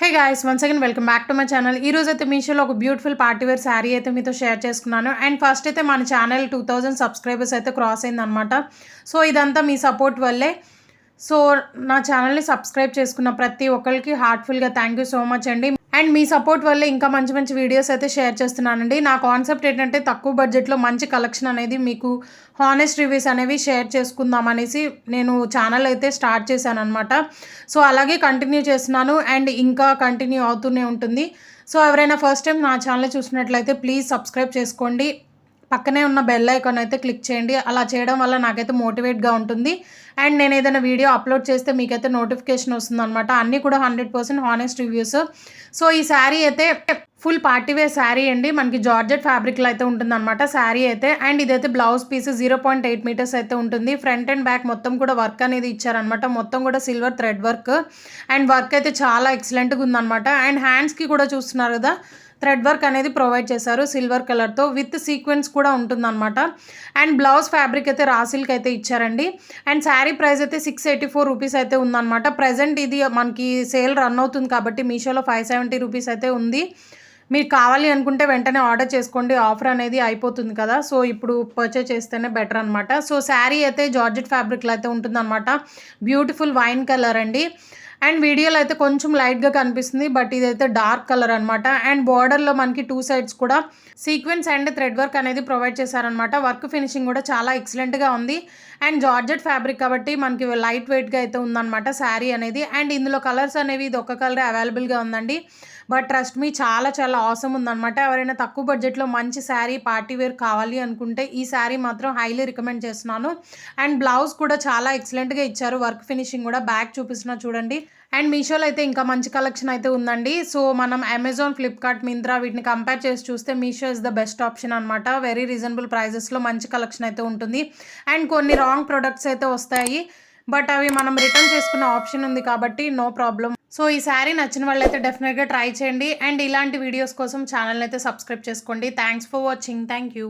Hey guys, once again welcome back to my channel. ఈ రోజు అయితే మీషోలో ఒక బ్యూటిఫుల్ పార్టీ వేర్ శారీ అయితే మీతో షేర్ చేసుకున్నాను. అండ్ ఫస్ట్ అయితే మన ఛానల్ 2000 సబ్స్క్రైబర్స్ అయితే క్రాస్ అయిందనమాట. సో ఇదంతా మీ సపోర్ట్ వల్లే. సో నా ఛానల్ని సబ్స్క్రైబ్ చేసుకున్న ప్రతి ఒక్కరికి హార్ట్ఫుల్గా థ్యాంక్ యూ సో మచ్ అండి. అండ్ మీ సపోర్ట్ వల్లే ఇంకా మంచి మంచి వీడియోస్ అయితే షేర్ చేస్తున్నానండి. నా కాన్సెప్ట్ ఏంటంటే తక్కువ బడ్జెట్లో మంచి కలెక్షన్ అనేది మీకు హానెస్ట్ రివ్యూస్ అనేవి షేర్ చేసుకుందాం అనేసి నేను ఛానల్ అయితే స్టార్ట్ చేశాను అనమాట. సో అలాగే కంటిన్యూ చేస్తున్నాను అండ్ ఇంకా కంటిన్యూ అవుతూనే ఉంటుంది. సో ఎవరైనా ఫస్ట్ టైం నా ఛానల్ చూసినట్లయితే ప్లీజ్ సబ్స్క్రైబ్ చేసుకోండి. పక్కనే ఉన్న బెల్ ఐకాన్ అయితే క్లిక్ చేయండి. అలా చేయడం వల్ల నాకైతే మోటివేట్గా ఉంటుంది. అండ్ నేను ఏదైనా వీడియో అప్లోడ్ చేస్తే మీకైతే నోటిఫికేషన్ వస్తుందన్నమాట. అన్నీ కూడా 100% హానెస్ట్ రివ్యూస్. సో ఈ శారీ అయితే ఫుల్ పార్టీ వేర్ శారీ అండి. మనకి జార్జెట్ ఫ్యాబ్రిక్లో అయితే ఉంటుందన్నమాట శారీ అయితే. అండ్ ఇదైతే బ్లౌజ్ పీస్ 0.8 మీటర్స్ అయితే ఉంటుంది. ఫ్రంట్ అండ్ బ్యాక్ మొత్తం కూడా వర్క్ అనేది ఇచ్చారనమాట. మొత్తం కూడా silver thread work. And work అయితే చాలా ఎక్సలెంట్గా ఉందన్నమాట. అండ్ హ్యాండ్స్కి కూడా చూస్తున్నారు కదా, థ్రెడ్ వర్క్ అనేది ప్రొవైడ్ చేశారు సిల్వర్ కలర్తో విత్ సీక్వెన్స్ కూడా ఉంటుందన్నమాట. అండ్ బ్లౌజ్ ఫ్యాబ్రిక్ అయితే రా సిల్క్ అయితే ఇచ్చారండి. అండ్ శారీ ప్రైస్ అయితే 684 రూపీస్ అయితే ఉందన్నమాట. ప్రజెంట్ ఇది మనకి సేల్ రన్ అవుతుంది కాబట్టి మీషోలో 570 రూపీస్ అయితే ఉంది. మీరు కావాలి అనుకుంటే వెంటనే ఆర్డర్ చేసుకోండి, ఆఫర్ అనేది అయిపోతుంది కదా. సో ఇప్పుడు పర్చేస్ చేస్తేనే బెటర్ అనమాట. సో శారీ అయితే జార్జెట్ ఫ్యాబ్రిక్లో అయితే ఉంటుందన్నమాట. బ్యూటిఫుల్ వైన్ కలర్ అండి. అండ్ వీడియోలో అయితే కొంచెం లైట్గా కనిపిస్తుంది, బట్ ఇదైతే డార్క్ కలర్ అనమాట. అండ్ బార్డర్లో మనకి 2 సైడ్స్ కూడా సీక్వెన్స్ అండ్ థ్రెడ్ వర్క్ అనేది ప్రొవైడ్ చేశారనమాట. వర్క్ ఫినిషింగ్ కూడా చాలా ఎక్సలెంట్గా ఉంది. అండ్ జార్జెట్ ఫ్యాబ్రిక్ కాబట్టి మనకి లైట్ వెయిట్గా అయితే ఉందన్నమాట శారీ అనేది. అండ్ ఇందులో కలర్స్ అనేవి ఇది ఒక కలర్ అవైలబుల్గా ఉందండి. బట్ ట్రస్ట్ మీ చాలా చాలా ఆసమ్ ఉందన్నమాట. ఎవరైనా తక్కువ బడ్జెట్లో మంచి శారీ పార్టీ వేర్ కావాలి అనుకుంటే ఈ శారీ మాత్రం హైలీ రికమెండ్ చేస్తున్నాను. అండ్ బ్లౌజ్ కూడా చాలా ఎక్సలెంట్గా ఇచ్చారు. వర్క్ ఫినిషింగ్ కూడా బ్యాక్ చూపిస్తున్నా చూడండి. అండ్ మీషోలో అయితే ఇంకా మంచి కలెక్షన్ అయితే ఉందండి. సో మనం అమెజాన్, ఫ్లిప్కార్ట్, మింత్రా వీటిని కంపేర్ చేసి చూస్తే Meesho is the best option అనమాట. వెరీ రీజనబుల్ ప్రైజెస్లో మంచి కలెక్షన్ అయితే ఉంటుంది. అండ్ కొన్ని రాంగ్ ప్రొడక్ట్స్ అయితే వస్తాయి, బట్ అవి మనం రిటర్న్ చేసుకునే ఆప్షన్ ఉంది కాబట్టి నో ప్రాబ్లం. సో ఈ శారీ నచ్చిన వాళ్ళైతే డెఫినెట్గా ట్రై చేయండి. అండ్ ఇలాంటి వీడియోస్ కోసం ఛానల్ అయితే సబ్స్క్రైబ్ చేసుకోండి. Thanks for watching. Thank you.